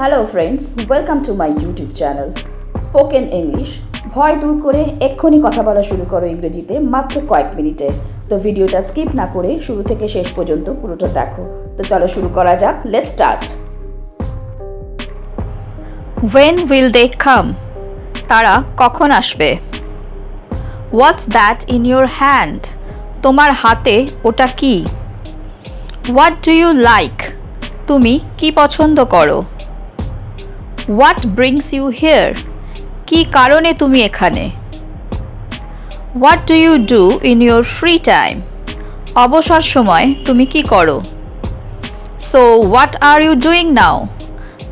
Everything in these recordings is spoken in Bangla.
Hello friends, welcome to my YouTube channel spoken English. ভয় দূর করে এক্ষুনি কথা বলা শুরু করো ইংরেজিতে মাত্র কয়েক মিনিটে। তো ভিডিওটা স্কিপ না করে শুরু থেকে শেষ পর্যন্ত পুরোটা দেখো। তো চলো শুরু করা যাক, let's start. When will they come? তারা কখন আসবে? What's that in your hand? তোমার হাতে ওটা কি? What do you like? তুমি কি পছন্দ করো? What brings you here? কি কারণে তুমি এখানে? What do you do in your free time? অবসর সময় তুমি কি করো? So what are you doing now?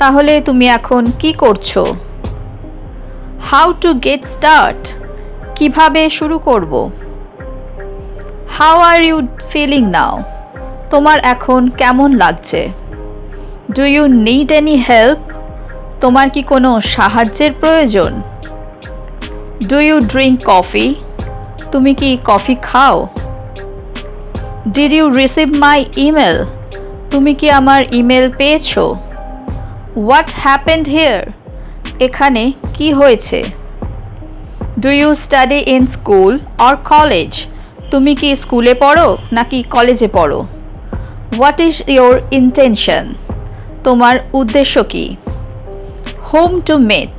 তাহলে তুমি এখন কি করছো? How to get start? কিভাবে শুরু করব? How are you feeling now? তোমার এখন কেমন লাগছে? Do you need any help? তোমার কি কোনো সাহায্যের প্রয়োজন? Do you drink coffee? তুমি কি কফি খাও? Did you receive my email? তুমি কি আমার ইমেল পেয়েছো? What happened here? এখানে কি হয়েছে? Do you study in school or college? তুমি কি স্কুলে পড়ো নাকি কলেজে পড়ো? What is your intention? তোমার উদ্দেশ্য কি? Whom to meet?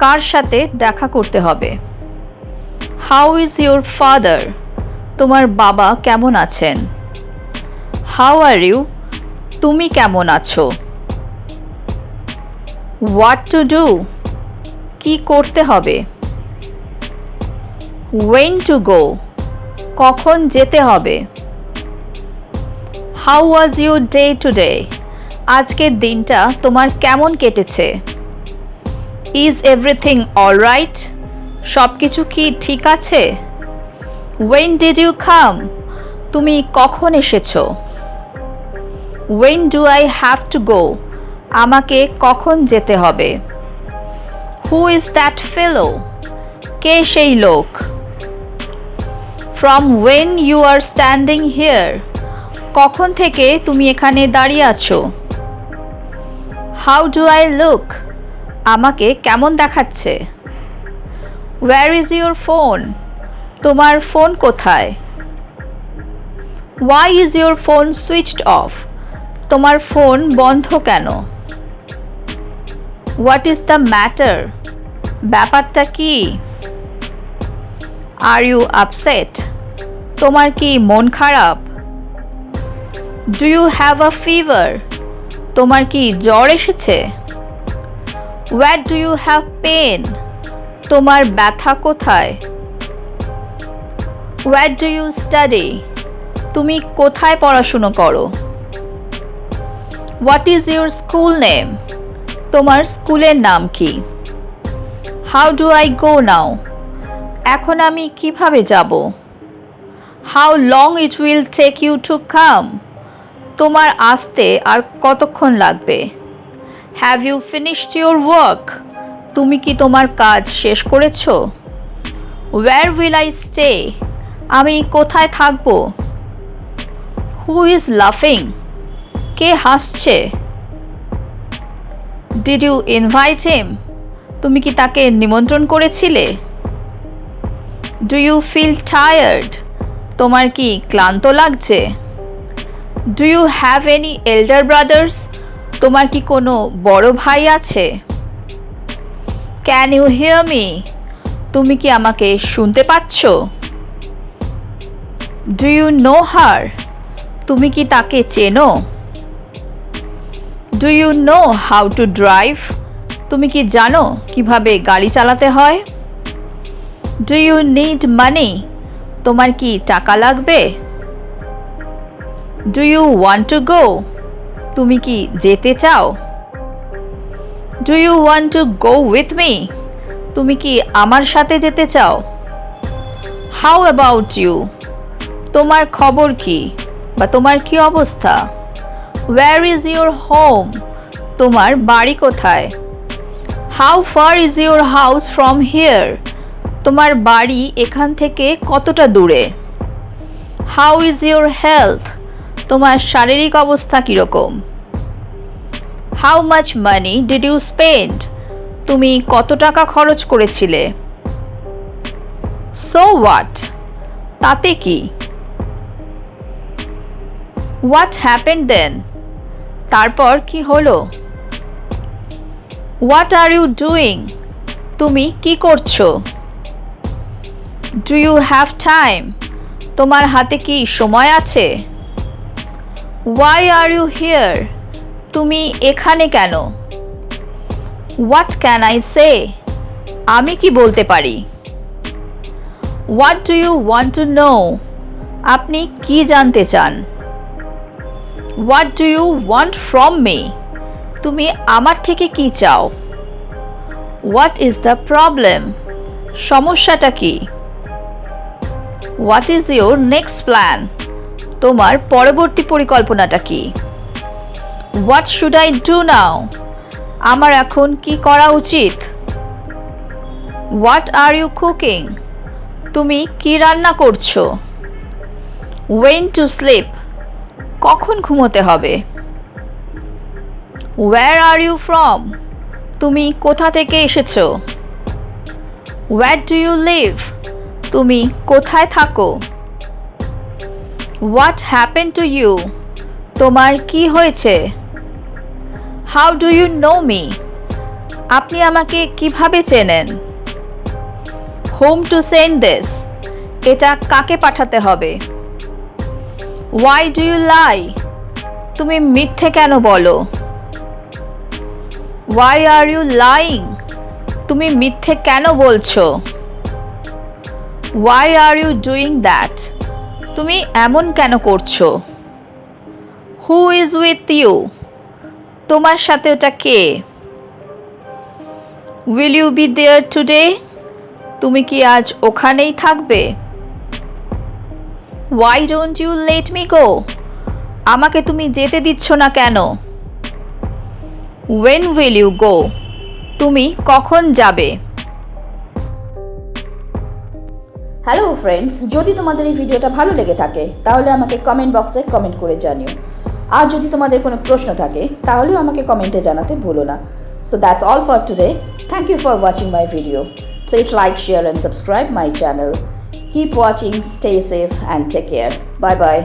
কার সাথে দেখা করতে হবে? How is your father? তোমার বাবা কেমন আছেন? How are you? তুমি কেমন আছো? What to do? কি করতে হবে? When to go? কখন যেতে হবে? How was your day today? আজকের দিনটা তোমার কেমন কেটেছে? Is everything all right? সবকিছু কি ঠিক আছে? When did you come? তুমি কখন এসেছো? When do I have to go? আমাকে কখন যেতে হবে? Who is that fellow? কে সেই লোক? From when you are standing here? কখন থেকে তুমি এখানে দাঁড়িয়ে আছো? How do I look? আমাকে কেমন দেখাচ্ছে? Where is your phone? তোমার ফোন কোথায়? Why is your phone switched off? তোমার ফোন বন্ধ কেন? What is the matter? ব্যাপারটা কি? Are you upset? তোমার কি মন খারাপ? Do you have a fever? তোমার কি জ্বর এসেছে? Where do you have pain? তোমার ব্যথা কোথায়? Where do you study? তুমি কোথায় পড়াশোনা করো? What is your school name? তোমার স্কুলের নাম কি? How do I go now? এখন আমি কিভাবে যাব? How long it will take you to come? তোমার আসতে আর কতক্ষণ লাগবে? Have you finished your work? তুমি কি তোমার কাজ শেষ করেছো? Where will I stay? আমি কোথায় থাকব? Who is laughing? কে হাসছে? Did you invite him? তুমি কি তাকে নিমন্ত্রণ করেছিলে? Do you feel tired? তোমার কি ক্লান্ত লাগছে? Do you have any elder brothers? তোমার কি কোনো বড় ভাই আছে? Can you hear me? তুমি কি আমাকে শুনতে পাচ্ছ? Do you know her? তুমি কি তাকে চেনো? Do you know how to drive? তুমি কি জানো কিভাবে গাড়ি চালাতে হয়? Do you need money? তোমার কি টাকা লাগবে? Do you want to go? তুমি কি যেতে চাও? Do you want to go with me? তুমি কি আমার সাথে যেতে চাও? How about you? তোমার খবর কি বা তোমার কি অবস্থা? Where is your home? তোমার বাড়ি কোথায়? How far is your house from here? তোমার বাড়ি এখান থেকে কতটা দূরে? How is your health? তোমার শারীরিক অবস্থা কিরকম? How much money did you spend? তুমি কত টাকা খরচ করেছিলে? So what? তাতে কি? What happened then? তারপর কি হলো? What are you doing? তুমি কি করছো? Do you have time? তোমার হাতে কি সময় আছে? Why are you here? তুমি এখানে কেন? What can I say? আমি কি বলতে পারি? What do you want to know? আপনি কি জানতে চান? What do you want from me? তুমি আমার থেকে কি চাও? What is the problem? সমস্যাটা কি? What is your next plan? তোমার পরবর্তী পরিকল্পনাটা কি? What should I do now? আমার এখন কি করা উচিত? What are you cooking? তুমি কি রান্না করছো? When to sleep? কখন ঘুমোতে হবে? Where are you from? তুমি কোথা থেকে এসেছো? Where do you live? তুমি কোথায় থাকো? What happened to you? তোমার কি হয়েছে? How do you know me? আপনি আমাকে কিভাবে চেনেন? Whom to send this? এটা কাকে পাঠাতে হবে? Why do you lie? তুমি মিথ্যে কেন বলো? Why are you lying? তুমি মিথ্যে কেন বলছো? Why are you doing that? তুমি এমন কেন করছো? Who is with you? তোমার সাথে ওটা কে? Will you be there today? তুমি কি আজ ওখানেই থাকবে? Why don't you let me go? আমাকে তুমি যেতে দিচ্ছ না কেন? When will you go? তুমি কখন যাবে? হ্যালো ফ্রেন্ডস, যদি তোমাদের এই ভিডিওটা ভালো লেগে থাকে তাহলে আমাকে কমেন্ট বক্সে কমেন্ট করে জানিও। আর যদি তোমাদের কোনো প্রশ্ন থাকে তাহলেও আমাকে কমেন্টে জানাতে ভুলো না। So that's all for today. Thank you for watching my video. Please like, share and subscribe my channel. Keep watching, stay safe and take care. Bye bye.